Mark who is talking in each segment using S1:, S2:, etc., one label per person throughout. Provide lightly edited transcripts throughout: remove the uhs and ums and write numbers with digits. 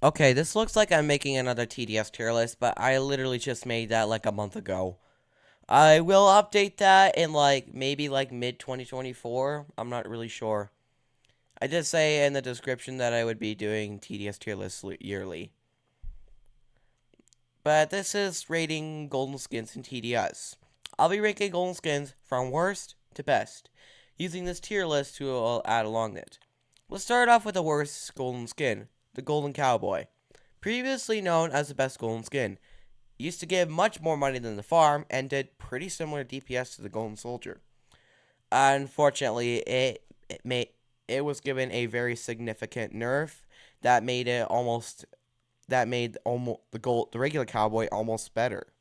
S1: Okay, this looks like I'm making another TDS tier list, but I literally just made that like a month ago. I will update that in like maybe like mid 2024. I'm not really sure. I did say in the description that I would be doing TDS tier lists yearly. But this is rating golden skins in TDS. I'll be ranking golden skins from worst to best, using this tier list to add along it. Let's start off with the worst golden skin, the Golden Cowboy. Previously known as the best golden skin, used to give much more money than the farm and did pretty similar DPS to the Golden Soldier. Unfortunately, it was given a very significant nerf that made it almost that made almost the regular cowboy almost better.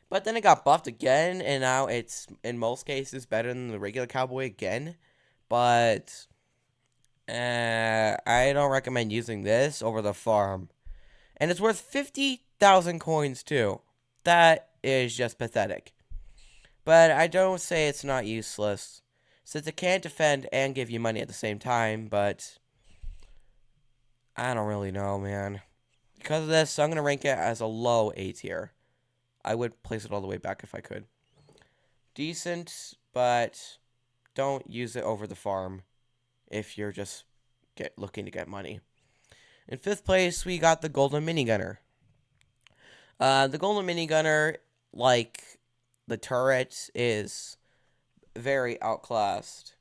S1: But then it got buffed again, and now it's in most cases better than the regular cowboy again. But I don't recommend using this over the farm, and it's worth 50,000 coins too. That is just pathetic. But I don't say it's not useless, since it can defend and give you money at the same time. But I don't really know, man. Because of this, I'm going to rank it as a low A tier. I would place it all the way back if I could. Decent, but don't use it over the farm if you're just looking to get money. In 5th place, we got the Golden Minigunner. The Golden Minigunner, like the turret, is very outclassed.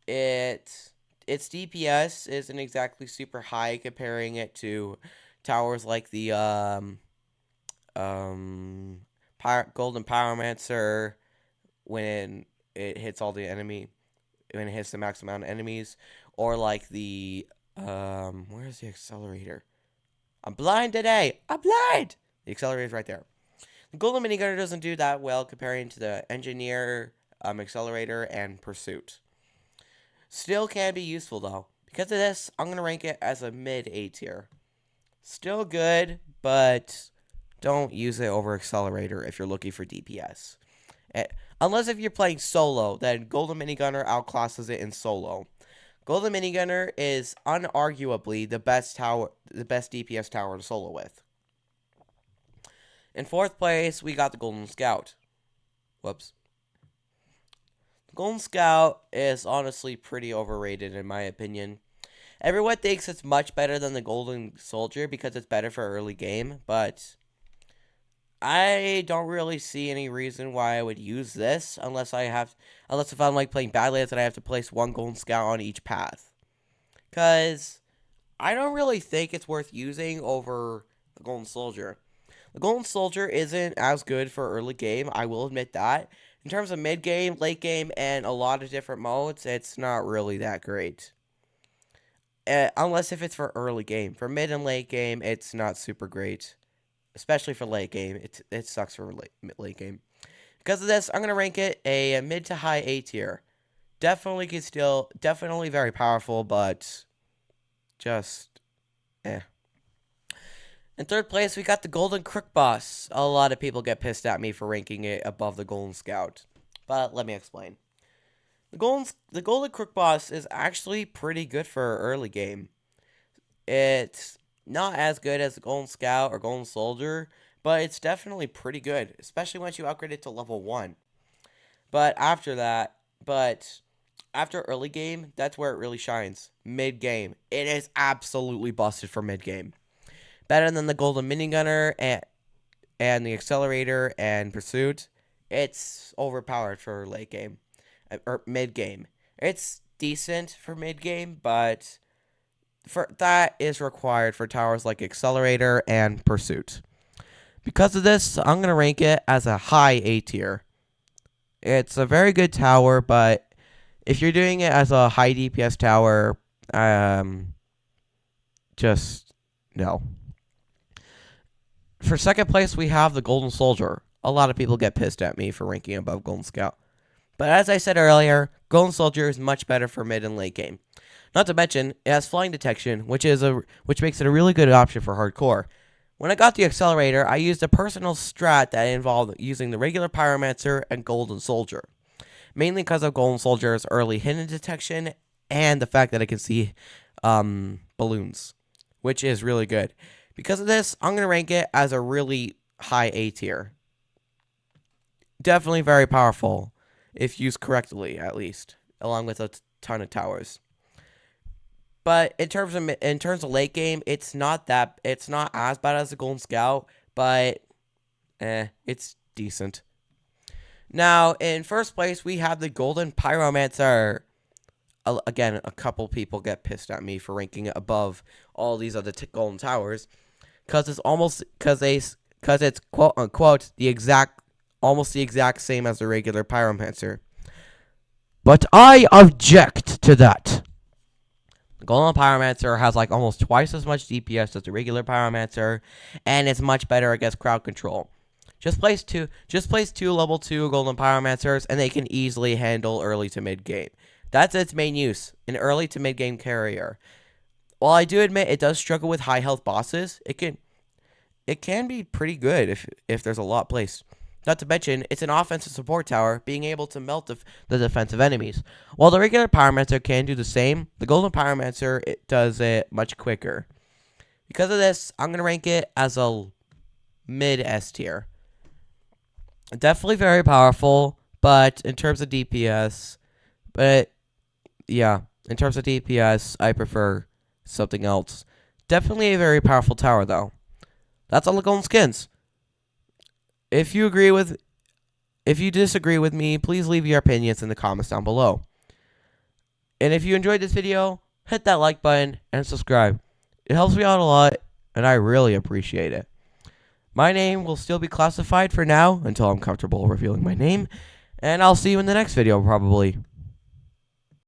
S1: Its DPS isn't exactly super high comparing it to towers like the Golden Pyromancer when it hits all the enemy when it hits the max amount of enemies, or like the where's the accelerator? I'm blind today. I'm blind. The accelerator is right there. The Golden Minigunner doesn't do that well comparing to the Engineer, Accelerator, and Pursuit. Still can be useful though. Because of this, I'm gonna rank it as a mid A tier. Still good, but don't use it over Accelerator if you're looking for DPS. Unless if you're playing solo, then Golden Minigunner outclasses it in solo. Golden Minigunner is unarguably the best DPS tower to solo with. In 4th place, we got the Golden Scout. Whoops. The Golden Scout is honestly pretty overrated in my opinion. Everyone thinks it's much better than the Golden Soldier because it's better for early game, but I don't really see any reason why I would use this unless if I'm like playing Badlands and I have to place one Golden Scout on each path. Cause I don't really think it's worth using over the Golden Soldier. The Golden Soldier isn't as good for early game, I will admit that. In terms of mid game, late game, and a lot of different modes, it's not really that great. Unless if it's for early game. For mid and late game, it's not super great. Especially for late game. It sucks for late game. Because of this, I'm going to rank it a mid to high A tier. Definitely very powerful, but just eh. In 3rd place, we got the Golden Crook Boss. A lot of people get pissed at me for ranking it above the Golden Scout. But let me explain. The Golden Crook Boss is actually pretty good for early game. It's not as good as the Golden Scout or Golden Soldier, but it's definitely pretty good, especially once you upgrade it to level 1. But after early game, that's where it really shines. Mid game, it is absolutely busted for mid game. Better than the Golden Minigunner and the Accelerator and Pursuit. It's overpowered for late game or mid game. It's decent for mid game, but that is required for towers like Accelerator and Pursuit. Because of this, I'm going to rank it as a high A tier. It's a very good tower, but if you're doing it as a high DPS tower, just no. For 2nd place, we have the Golden Soldier. A lot of people get pissed at me for ranking above Golden Scout. But as I said earlier, Golden Soldier is much better for mid and late game. Not to mention, it has flying detection, which makes it a really good option for hardcore. When I got the Accelerator, I used a personal strat that involved using the regular Pyromancer and Golden Soldier. Mainly because of Golden Soldier's early hidden detection and the fact that it can see balloons. which is really good. Because of this, I'm going to rank it as a really high A tier. Definitely very powerful, if used correctly, at least, along with a ton of towers. But in terms of late game, it's not as bad as the Golden Scout, but it's decent. Now, in first place, we have the Golden Pyromancer. Again, a couple people get pissed at me for ranking it above all these other golden towers, because it's quote unquote almost the exact same as the regular Pyromancer. But I object to that. The Golden Pyromancer has like almost twice as much DPS as the regular Pyromancer, and it's much better against crowd control. Just place two level 2 Golden Pyromancers, and they can easily handle early to mid game. That's its main use, an early to mid game carrier. While I do admit it does struggle with high health bosses, it can be pretty good if there's a lot placed. Not to mention, it's an offensive support tower, being able to melt the defensive enemies. While the regular Pyromancer can do the same, the Golden Pyromancer does it much quicker. Because of this, I'm going to rank it as a mid S tier. Definitely very powerful, but in terms of DPS, I prefer something else. Definitely a very powerful tower, though. That's all the golden skins. If you disagree with me, please leave your opinions in the comments down below. And if you enjoyed this video, hit that like button and subscribe. It helps me out a lot, and I really appreciate it. My name will still be classified for now until I'm comfortable revealing my name, and I'll see you in the next video probably.